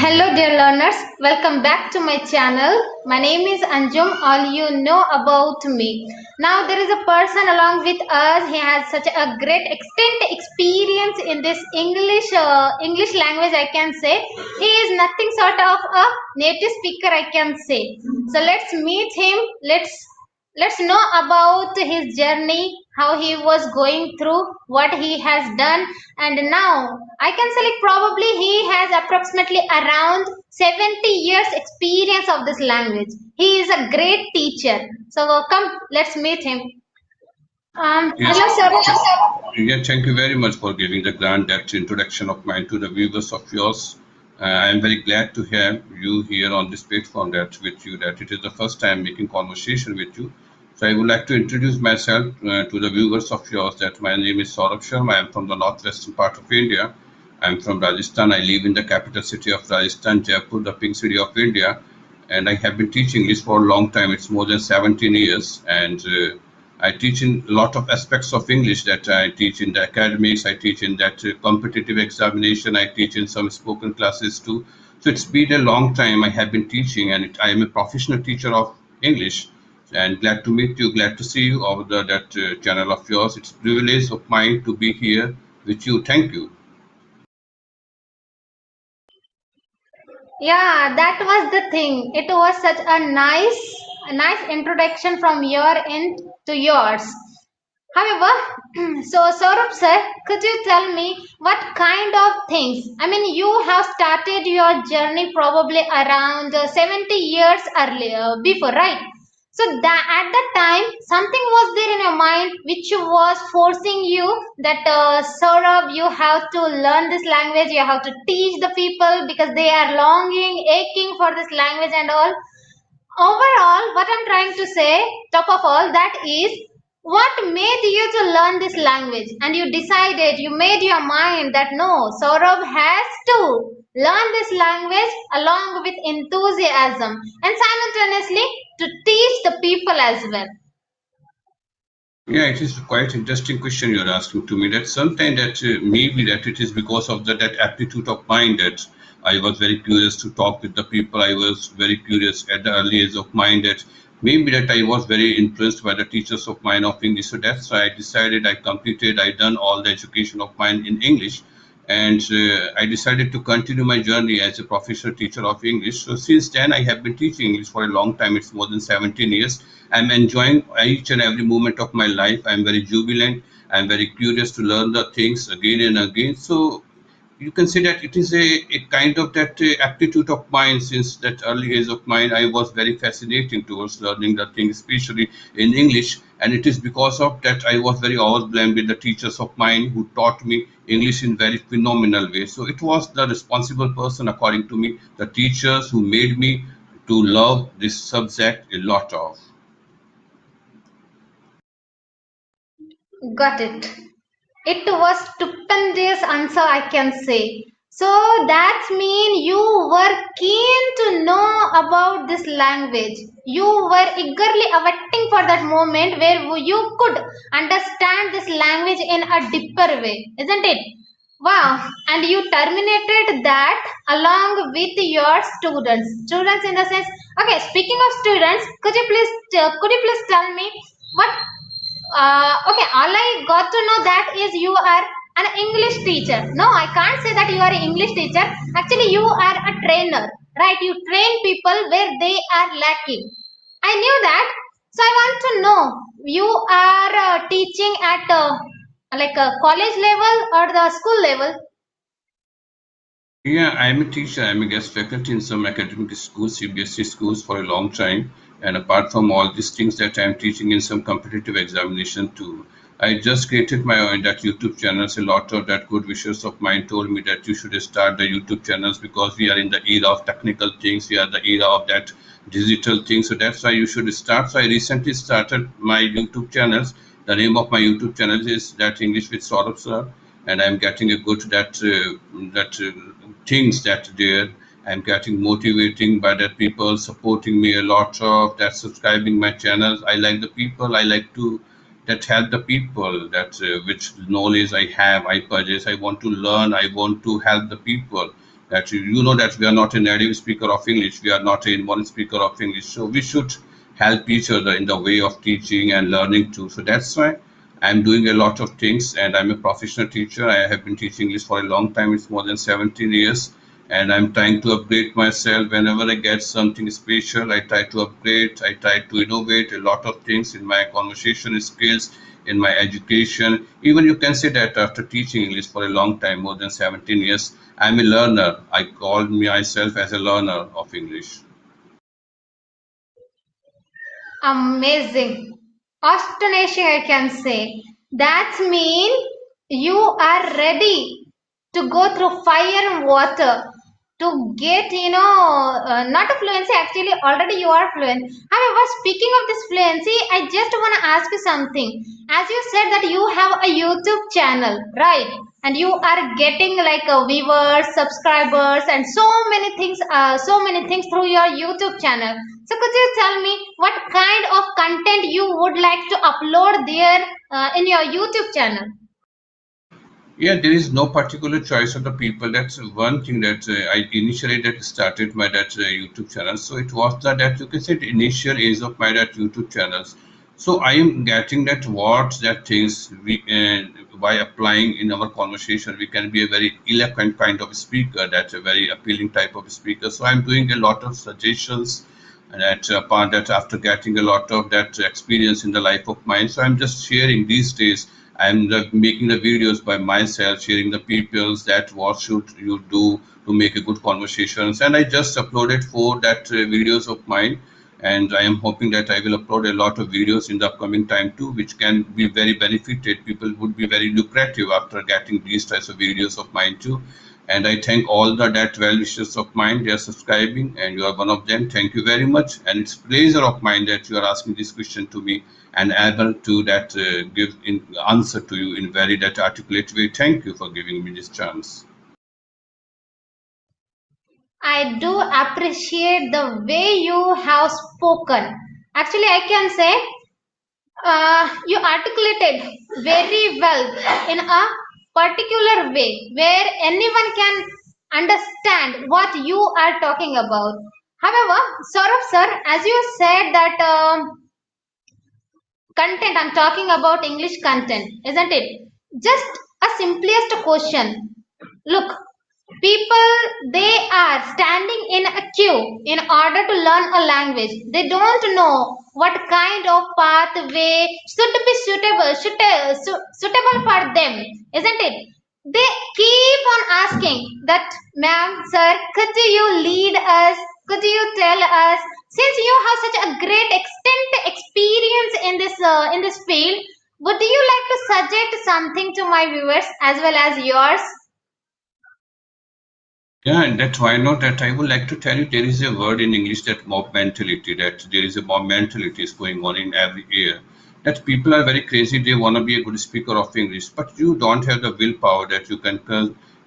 Hello, dear learners. Welcome back to my channel. My name is Anjum. All you know about me. Now, there is a person along with us. He has such a great extent experience in this English language. I can say he is nothing sort of a native speaker. I can say. So let's meet him. Let's know about his journey, how he was going through, what he has done, and now I can say like probably he has approximately around 70 years experience of this language. He is a great teacher. So welcome, let's meet him. Yes, Hello sir. yeah, thank you very much for giving the grand depth introduction of mine to the viewers of yours. I am very glad to have you here on this platform that it is the first time making conversation with you. So I would like to introduce myself to the viewers of yours that my name is Saurabh Sharma. I am from the northwestern part of India. I am from Rajasthan. I live in the capital city of Rajasthan, Jaipur, the pink city of India. And I have been teaching English for a long time. It's more than 17 years. And I teach in a lot of aspects of English that I teach in the academics, I teach in that competitive examination, I teach in some spoken classes too. So it's been a long time I have been teaching, and I am a professional teacher of English. And glad to meet you, glad to see you over that channel of yours. It's a privilege of mine to be here with you. Thank you. Yeah, that was the thing. It was such a nice introduction from your end to yours. However, so Saurabh sir, could you tell me what kind of things? I mean, you have started your journey probably around 70 years earlier before, right? So that at that time, something was there in your mind which was forcing you that Saurabh, you have to learn this language, you have to teach the people because they are longing, aching for this language and all. Overall, what I'm trying to say, top of all, that is what made you to learn this language, and you decided, you made your mind that no, Saurabh has to learn this language along with enthusiasm and simultaneously to teach the people as well. Yeah, it is quite interesting question you're asking to me. That sometimes that maybe that it is because of that aptitude of mind that I was very curious to talk with the people. I was very curious at the early age of mine that maybe that I was very influenced by the teachers of mine of English. So that's why I decided I done all the education of mine in English, and I decided to continue my journey as a professional teacher of English. So since then, I have been teaching English for a long time. It's more than 17 years. I'm enjoying each and every moment of my life. I'm very jubilant. I'm very curious to learn the things again and again. So you can say that it is a kind of that aptitude of mine. Since that early age of mine, I was very fascinating towards learning the things, especially in English. And it is because of that I was very overwhelmed with the teachers of mine who taught me English in very phenomenal way. So it was the responsible person, according to me, the teachers who made me to love this subject a lot of. Got it. It was stupendous answer, I can say. So that means you were keen to know about this language. You were eagerly awaiting for that moment where you could understand this language in a deeper way, isn't it? Wow, and you terminated that along with your students. Students in the sense, okay. Speaking of students, could you please tell me what okay, all I got to know that is you are an English teacher. No, I can't say that you are an English teacher. Actually, you are a trainer, right? You train people where they are lacking. I knew that. So I want to know you are teaching at like a college level or the school level. Yeah, I'm a teacher. I'm a guest faculty in some academic schools, CBSE schools for a long time. And apart from all these things that I'm teaching in some competitive examination too, I just created my own that YouTube channels. A lot of that good wishes of mine told me that you should start the YouTube channels because we are in the era of technical things. We are the era of that digital thing. So that's why you should start. So I recently started my YouTube channels. The name of my YouTube channel is That English with Saurabh Sir, and I'm getting a good that things that there. I'm getting motivating by that people supporting me a lot of that subscribing my channels. I like the people. I like to that help the people that which knowledge I have. I purchase. I want to learn. I want to help the people that you know that we are not a native speaker of English, we are not a one speaker of English, so we should help each other in the way of teaching and learning too. So that's why I'm doing a lot of things, and I'm a professional teacher. I have been teaching English for a long time. It's more than 17 years, and I'm trying to upgrade myself. Whenever I get something special, I try to upgrade. I try to innovate a lot of things in my conversation skills, in my education. Even you can say that after teaching English for a long time, more than 17 years, I'm a learner. I call myself as a learner of English. Amazing. Astonishing, I can say. That means you are ready to go through fire and water to get, not a fluency, actually, already you are fluent. However, speaking of this fluency, I just want to ask you something. As you said that you have a YouTube channel, right? And you are getting like viewers, subscribers, and so many things through your YouTube channel. So could you tell me what kind of content you would like to upload there in your YouTube channel? Yeah, there is no particular choice of the people. That's one thing that I initially that started my that YouTube channel. So it was that you can say the initial age of my that YouTube channels. So I am getting that what that things we by applying in our conversation we can be a very eloquent kind of speaker. That's a very appealing type of speaker. So I'm doing a lot of suggestions and that upon that after getting a lot of that experience in the life of mine. So I'm just sharing these days. I'm making the videos by myself, sharing the people's that what should you do to make a good conversations. And I just uploaded 4 videos of mine, and I am hoping that I will upload a lot of videos in the upcoming time too, which can be very benefited. People would be very lucrative after getting these types of videos of mine too. And I thank all the that well wishers of mine. They are subscribing, and you are one of them. Thank you very much. And it's pleasure of mine that you are asking this question to me and able to that give in answer to you in very that articulate way. Thank you for giving me this chance. I do appreciate the way you have spoken. Actually, I can say you articulated very well in a particular way where anyone can understand what you are talking about. However, Saurabh sir, as you said that content, I'm talking about English content, isn't it? Just a simplest question. Look, people they are standing in a queue in order to learn a language. They don't know what kind of pathway should be suitable for them, isn't it? They keep on asking that, ma'am, sir, could you lead us? Could you tell us? Since you have such a great extent experience in this field, would you like to suggest something to my viewers as well as yours? Yeah, and that's why not that I would like to tell you there is a word in English that mob mentality, that there is a mob mentality is going on in every area. That people are very crazy, they want to be a good speaker of English, but you don't have the willpower that you can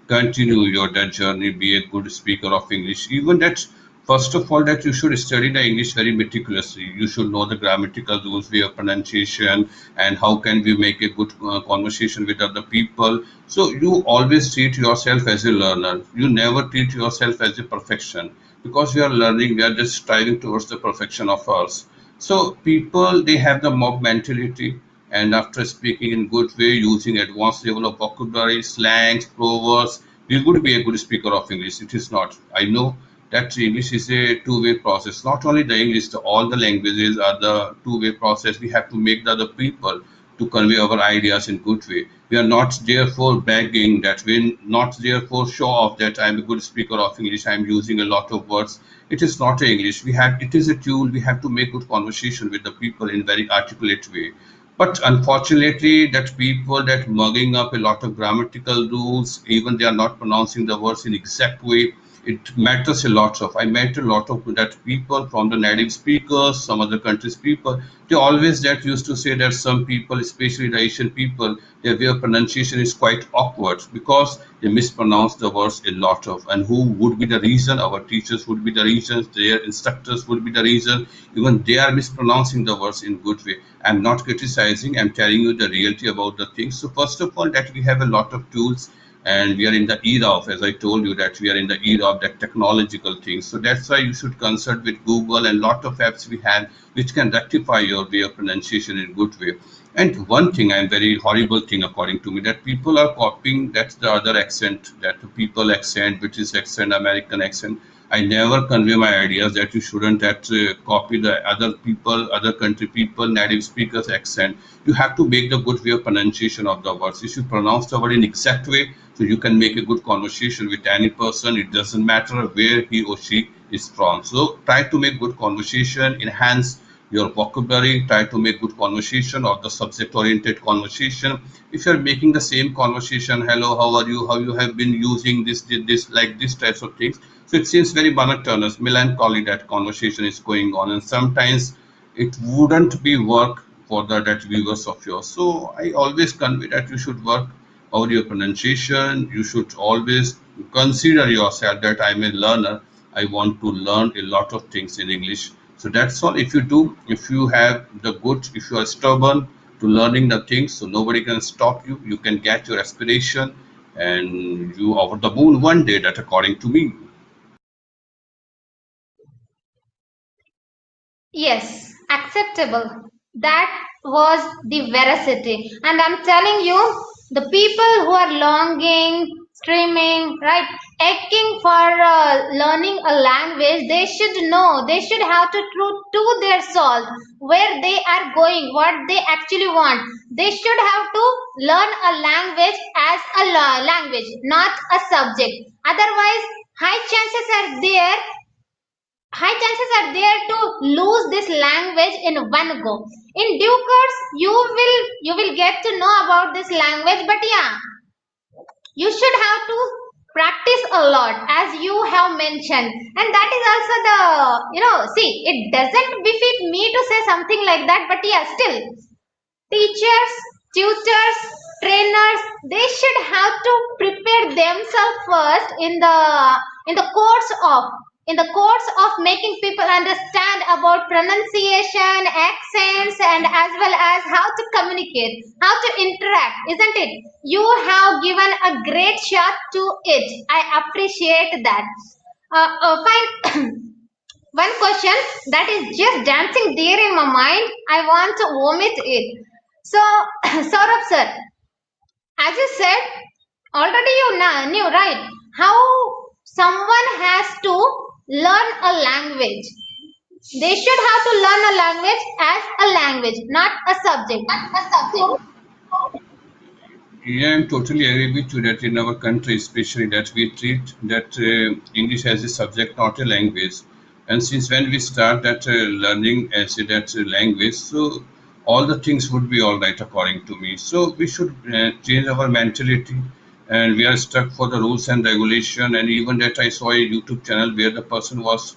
continue your that journey, be a good speaker of English. Even that first of all that you should study the English very meticulously. You should know the grammatical rules, way of pronunciation, and how can we make a good conversation with other people. So you always treat yourself as a learner. You never treat yourself as a perfection because we are learning. We are just striving towards the perfection of us. So people they have the mob mentality, and after speaking in good way, using advanced level of vocabulary, slangs, proverbs, we would be a good speaker of English. It is not. I know that English is a two-way process. Not only the English, all the languages are the two-way process. We have to make the other people to convey our ideas in good way. We are not therefore bragging that we're not therefore show off that I'm a good speaker of English. I'm using a lot of words. It is not English. It is a tool. We have to make good conversation with the people in very articulate way. But unfortunately, that people that mugging up a lot of grammatical rules, even they are not pronouncing the words in exact way, it matters a lot of. I met a lot of that people from the native speakers, some other countries people. They always that used to say that some people, especially the Asian people, their way of pronunciation is quite awkward because they mispronounce the words a lot of. And who would be the reason? Our teachers would be the reason. Their instructors would be the reason. Even they are mispronouncing the words in good way. I'm not criticizing. I'm telling you the reality about the things. So first of all, that we have a lot of tools and we are in the era of, as I told you, that we are in the era of that technological things. So that's why you should consult with Google and lot of apps we have which can rectify your way of pronunciation in a good way. And one thing, I'm very horrible thing according to me, that people are copying, that's the other accent, that people accent, British accent, American accent. I never convey my ideas that you shouldn't that copy the other people, other country people, native speakers accent. You have to make the good way of pronunciation of the words. You should pronounce the word in exact way so you can make a good conversation with any person. It doesn't matter where he or she is from. So try to make good conversation, enhance your vocabulary, try to make good conversation or the subject oriented conversation. If you're making the same conversation, hello, how are you, how you have been using this, this, like this types of things, so it seems very monotonous, melancholy that conversation is going on, and sometimes it wouldn't be work for the that viewers of yours. So I always convey that you should work over your pronunciation. You should always consider yourself that I'm a learner. I want to learn a lot of things in English. So that's all. If you do, if you have the good, if you are stubborn to learning the things, so nobody can stop you. You can get your aspiration and you over the moon one day, that according to me. Yes, acceptable. That was the veracity. And I'm telling you, the people who are longing, screaming, right, aching for learning a language, they should know, they should have to their soul where they are going, what they actually want. They should have to learn a language as a language, not a subject. Otherwise, high chances are there to lose this language in one go. In due course you will get to know about this language, but yeah, you should have to practice a lot as you have mentioned. And that is also the, see, it doesn't befit me to say something like that, but yeah, still, teachers, tutors, trainers, they should have to prepare themselves first in the course of making people understand about pronunciation, accents, and as well as how to communicate, how to interact, isn't it? You have given a great shot to it. I appreciate that. Fine. One question that is just dancing there in my mind, I want to omit it. So, Saurabh sir, as you said, already you knew, right? How someone has to learn a language. They should have to learn a language as a language, not a subject. So, Yeah, I'm totally agree with you that in our country, especially, that we treat that English as a subject, not a language. And since when we start that learning as a, that language, so all the things would be all right according to me. So we should change our mentality, and we are stuck for the rules and regulation. And even that I saw a YouTube channel where the person was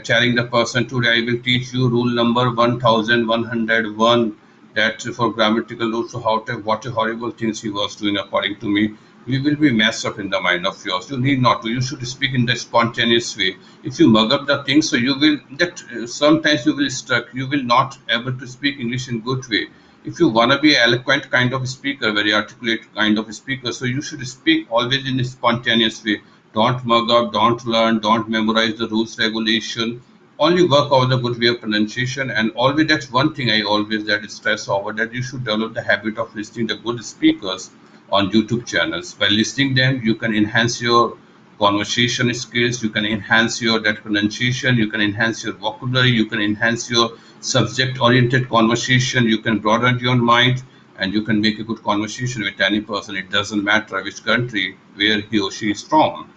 telling the person, today I will teach you rule number 1101, that for grammatical rules. So how to, what a horrible things he was doing according to me. We will be messed up in the mind of yours. You need not to. You should speak in the spontaneous way. If you mug up the things, so you will that sometimes you will stuck. You will not able to speak English in good way. If you wanna be eloquent kind of speaker, very articulate kind of speaker, so you should speak always in a spontaneous way. Don't mug up, don't learn, don't memorize the rules, regulation. Only work out the good way of pronunciation, and always that's one thing I always that stress over, that you should develop the habit of listening to good speakers on YouTube channels. By listening them, you can enhance your conversation skills, you can enhance your that pronunciation, you can enhance your vocabulary, you can enhance your subject oriented conversation, you can broaden your mind, and you can make a good conversation with any person. It doesn't matter which country where he or she is from.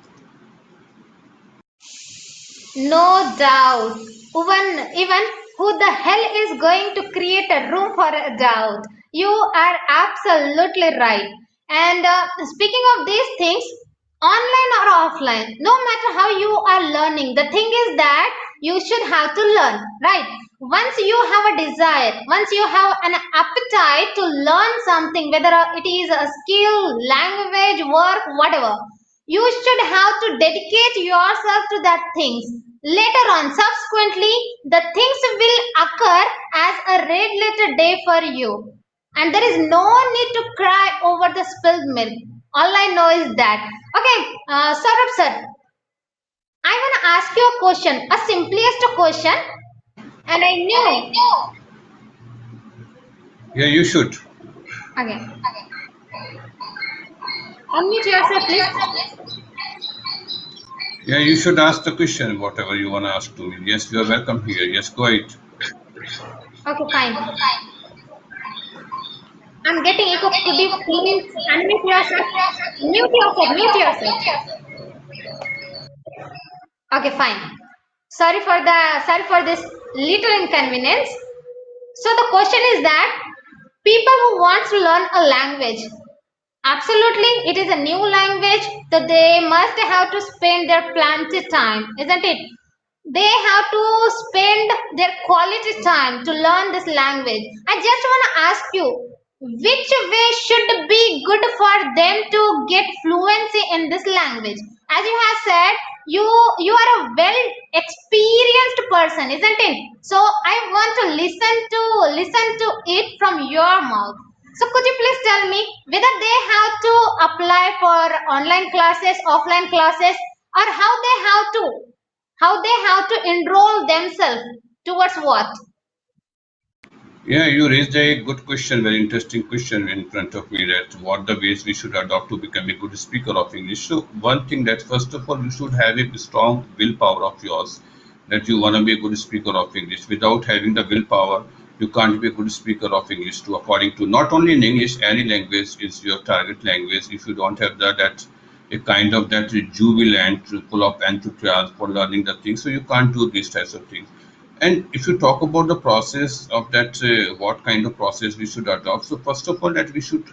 no doubt. Even who the hell is going to create a room for a doubt? You are absolutely right. And speaking of these things, online or offline, no matter how you are learning, the thing is that you should have to learn, right? Once you have a desire, once you have an appetite to learn something, whether it is a skill, language, work, whatever, you should have to dedicate yourself to that things. Later on, subsequently, the things will occur as a red letter day for you. And there is no need to cry over the spilled milk. All I know is that. Okay, Saurabh sir, I want to ask you a question, a simplest question, and I knew. Yeah, you should. Okay, unmute yourself, please. Yeah, you should ask the question, whatever you want to ask to me. Yes, you are welcome here. Yes, go ahead. Okay, fine. I'm getting echo. Could you please unmute yourself? Mute yourself. Mute yourself. Okay, fine. Sorry for this little inconvenience. So the question is that people who wants to learn a language, absolutely, it is a new language, so they must have to spend their plenty time, isn't it? They have to spend their quality time to learn this language. I just want to ask you, which way should be good for them to get fluency in this language? As you have said, you are a well experienced person, isn't it? So I want to listen to it from your mouth. So could you please tell me whether they have to apply for online classes, offline classes, or how they have to enroll themselves towards what? Yeah, you raised a good question, very interesting question in front of me that what the ways we should adopt to become a good speaker of English. So one thing that first of all you should have a strong willpower of yours that you want to be a good speaker of English. Without having the willpower, you can't be a good speaker of English. To according to not only in English, any language is your target language. If you don't have that a kind of that jubilant full of enthusiasm for learning the things, so you can't do these types of things. And if you talk about the process of that, what kind of process we should adopt. So first of all, that we should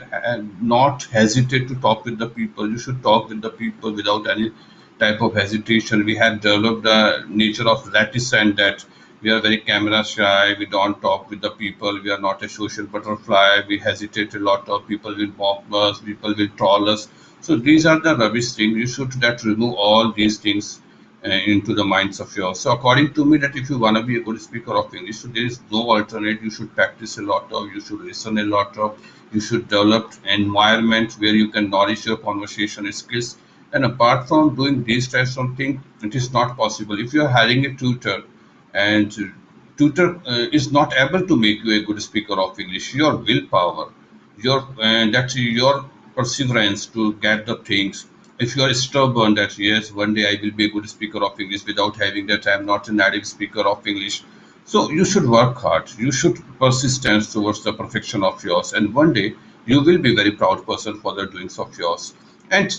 not hesitate to talk with the people. You should talk with the people without any type of hesitation. We have developed the nature of reticent that we are very camera shy. We don't talk with the people. We are not a social butterfly. We hesitate a lot. Of people will mock us. People will troll us. So these are the rubbish things. You should that remove all these things into the minds of yours. So according to me, that if you want to be a good speaker of English, so there is no alternate. You should practice a lot of, you should listen a lot of, you should develop an environment where you can nourish your conversation skills. And apart from doing these types of things, it is not possible. If you are hiring a tutor and tutor is not able to make you a good speaker of English, your willpower, that's your perseverance to get the things. If you are stubborn that yes, one day I will be a good speaker of English without having that I'm not a native speaker of English. So you should work hard. You should persistence towards the perfection of yours, and one day you will be very proud person for the doings of yours. And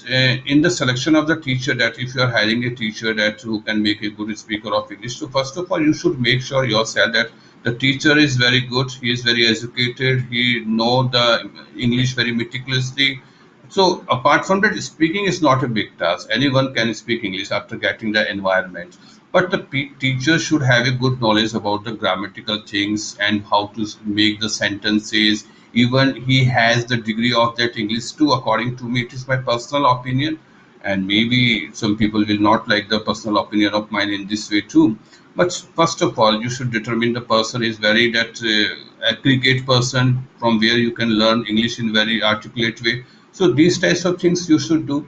in the selection of the teacher, that if you are hiring a teacher that who can make a good speaker of English, so first of all you should make sure yourself that the teacher is very good, he is very educated, he know the English very meticulously. So apart from that, speaking is not a big task. Anyone can speak English after getting the environment. But the teacher should have a good knowledge about the grammatical things and how to make the sentences. Even he has the degree of that English too. According to me, it is my personal opinion, and maybe some people will not like the personal opinion of mine in this way too. But first of all, you should determine the person is very that aggregate person from where you can learn English in very articulate way. So these types of things you should do.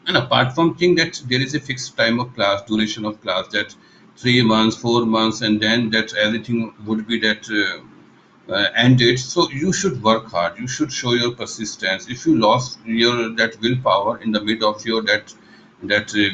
And apart from think that there is a fixed time of class, duration of class, that 3 months, 4 months, and then that everything would be that ended. So you should work hard. You should show your persistence. If you lost your that willpower in the mid of your that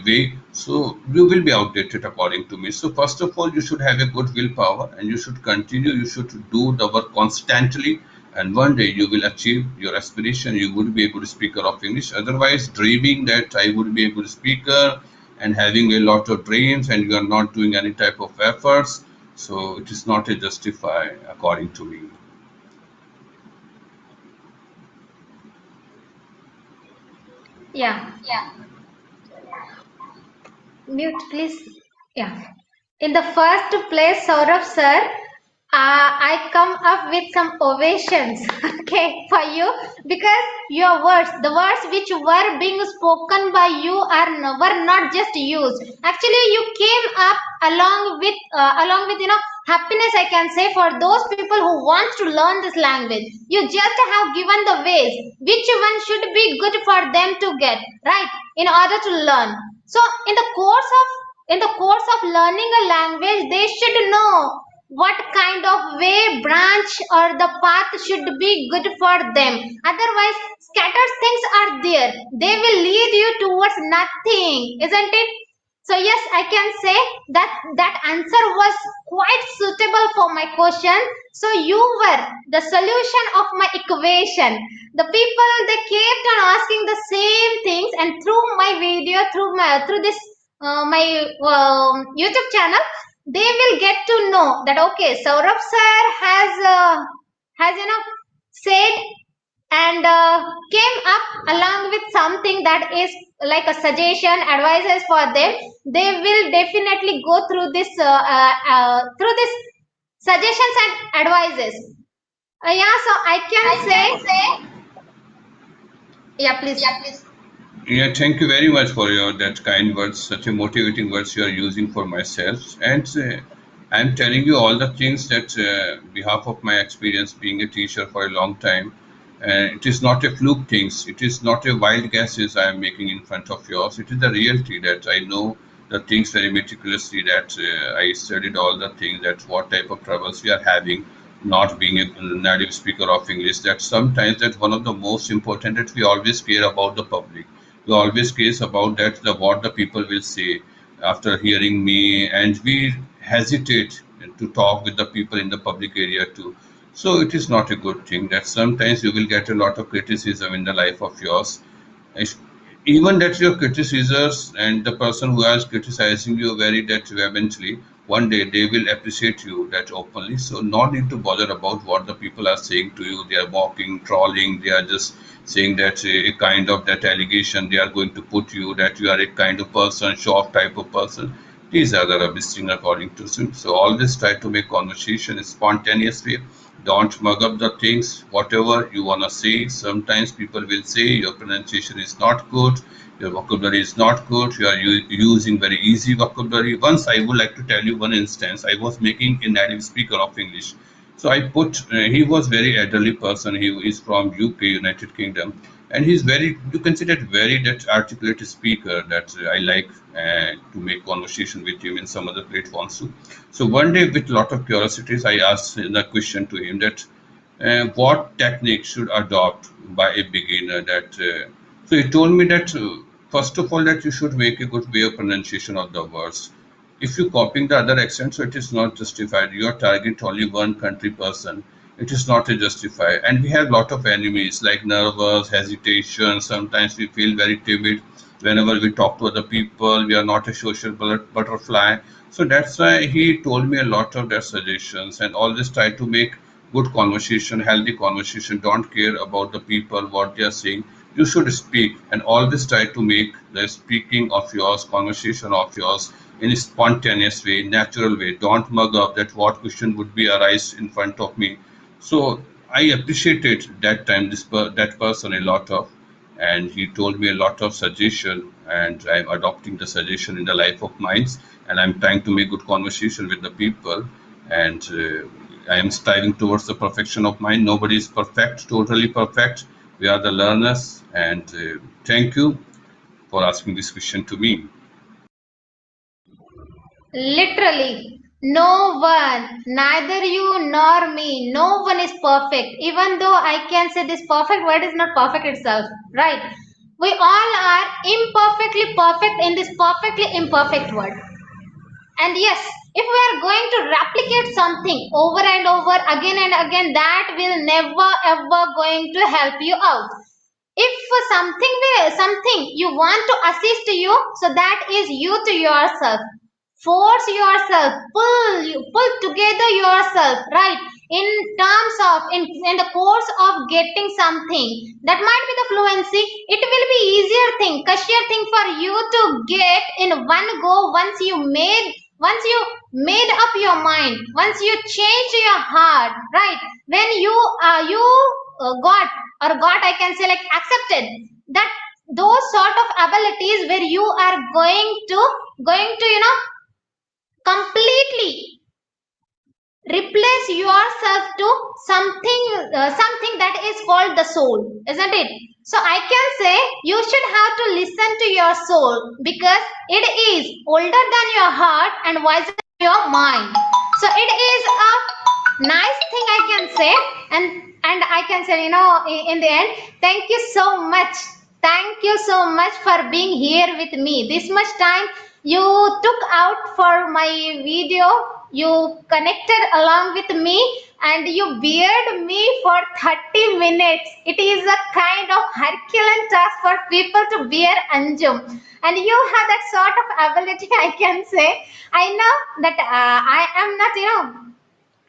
way, so you will be outdated according to me. So first of all, you should have a good willpower, and you should continue. You should do the work constantly, and one day you will achieve your aspiration. You would be a good speaker of English. Otherwise, dreaming that I would be a good speaker and having a lot of dreams, and you are not doing any type of efforts, so it is not a justify according to me. Yeah, mute please. Yeah. In the first place, Saurabh sir, I come up with some ovations, okay, for you because your words, the words which were being spoken by you were not just used. Actually, you came up along with happiness. I can say for those people who want to learn this language, you just have given the ways which one should be good for them to get right in order to learn. So in the course of learning a language, they should know what kind of way branch or the path should be good for them. Otherwise scattered things are there, they will lead you towards nothing, isn't it? So yes, I can say that that answer was quite suitable for my question. So you were the solution of my equation. The people, they kept on asking the same things, and through my video, through this my YouTube channel, they will get to know that okay, Saurabh sir has said and came up along with something that is like a suggestion, advices for them. They will definitely go through this suggestions and advices. Yeah, so I can say, yeah, please. Yeah, thank you very much for your that kind words, such a motivating words you are using for myself. And I'm telling you all the things that, behalf of my experience being a teacher for a long time, it is not a fluke things. It is not a wild guesses I am making in front of yours. It is the reality that I know the things very meticulously. That I studied all the things. That what type of troubles we are having, not being a native speaker of English. That sometimes that one of the most important that we always care about the public. We always case about that the what the people will say after hearing me, and we hesitate to talk with the people in the public area too. So it is not a good thing that sometimes you will get a lot of criticism in the life of yours. If- Even that your criticisms and the person who is criticizing you very that vehemently, one day they will appreciate you that openly. So no need to bother about what the people are saying to you. They are mocking, trolling, they are just saying that a kind of that allegation they are going to put you that you are a kind of person, show off type of person. These are the rubbish thing according to him. So always try to make conversation spontaneously. Don't mug up the things, whatever you wanna say. Sometimes people will say your pronunciation is not good, your vocabulary is not good, you are using very easy vocabulary. Once I would like to tell you one instance. I was making a native speaker of English. So I put, he was very elderly person. He is from UK, United Kingdom, and he's very, you consider it very that articulate speaker that I like to make conversation with him in some other platforms too. So one day, with lot of curiosities, I asked the question to him that what technique should adopt by a beginner. That so he told me that first of all that you should make a good way of pronunciation of the words. If you copying the other accent, so it is not justified. You are target only one country person. It is not a justify. And we have lot of enemies like nervous, hesitation. Sometimes we feel very timid whenever we talk to other people. We are not a social butterfly. So that's why he told me a lot of their suggestions and always try to make good conversation, healthy conversation. Don't care about the people, what they are saying. You should speak and always try to make the speaking of yours, conversation of yours in a spontaneous way, natural way. Don't mug up that what question would be arise in front of me. So I appreciated that time that person a lot of, and he told me a lot of suggestion, and I'm adopting the suggestion in the life of mine, and I'm trying to make good conversation with the people, and I am striving towards the perfection of mind. Nobody is perfect, totally perfect. We are the learners, and thank you for asking this question to me. Literally, no one, neither you nor me, no one is perfect. Even though I can say this perfect word is not perfect itself, right? We all are imperfectly perfect in this perfectly imperfect world. And yes, if we are going to replicate something over and over again and again, that will never ever going to help you out. If something you want to assist you, so that is you to yourself. Force yourself, pull together yourself, right? In terms of in the course of getting something that might be the fluency, it will be easier thing, cushier thing for you to get in one go once you made once you made up your mind, once you changed your heart, right? When you got, or got, I can say, like, accepted that those sort of abilities where you are going to completely replace yourself to something that is called the soul, isn't it? So I can say you should have to listen to your soul, because it is older than your heart and wiser than your mind. So it is a nice thing, I can say. And I can say, in the end, thank you so much. Thank you so much for being here with me this much time. You took out for my video, you connected along with me, and you beared me for 30 minutes. It is a kind of Herculean task for people to bear Anjum, and you have that sort of ability, I can say. I know that I am not,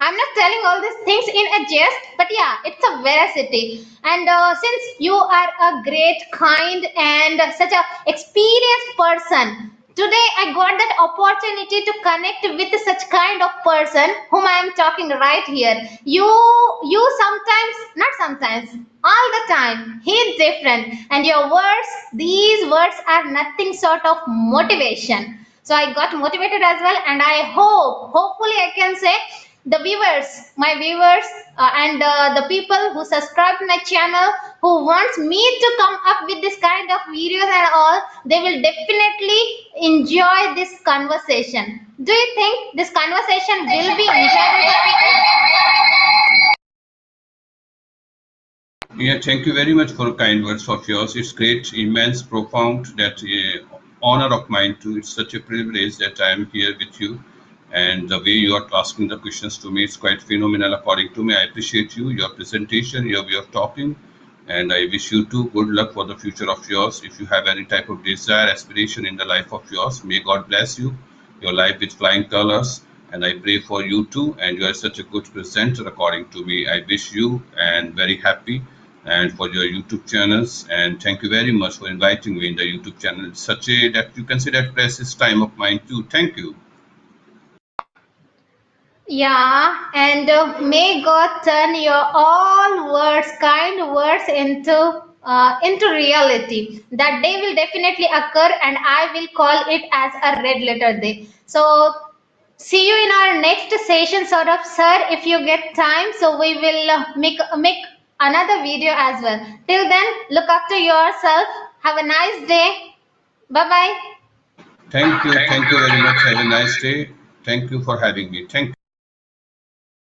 I'm not telling all these things in a jest, but yeah, it's a veracity. And since you are a great, kind, and such a experienced person, today I got that opportunity to connect with such kind of person whom I am talking right here. You sometimes, not sometimes, all the time, he's different, and your words, these words are nothing sort of motivation. So I got motivated as well, and I hopefully I can say, the viewers, my viewers, and the people who subscribe to my channel, who wants me to come up with this kind of videos and all, they will definitely enjoy this conversation. Do you think this conversation will be enjoyable? Yeah, thank you very much for kind words of yours. It's great, immense, profound, that honor of mine too. It's such a privilege that I am here with you. And the way you are asking the questions to me is quite phenomenal according to me. I appreciate you, your presentation, your way of talking. And I wish you too good luck for the future of yours. If you have any type of desire, aspiration in the life of yours, may God bless you, your life with flying colors. And I pray for you too. And you are such a good presenter according to me. I wish you and very happy and for your YouTube channels. And thank you very much for inviting me in the YouTube channel. It's such a that you can say that precious time of mine too. Thank you. Yeah, and may God turn your all words, kind words, into reality. That day will definitely occur, and I will call it as a red letter day. So see you in our next session, sort of, sir, if you get time. So we will make another video as well. Till then, look after yourself. Have a nice day. Bye bye. Thank you. Thank you very much. Have a nice day. Thank you for having me. Thank you.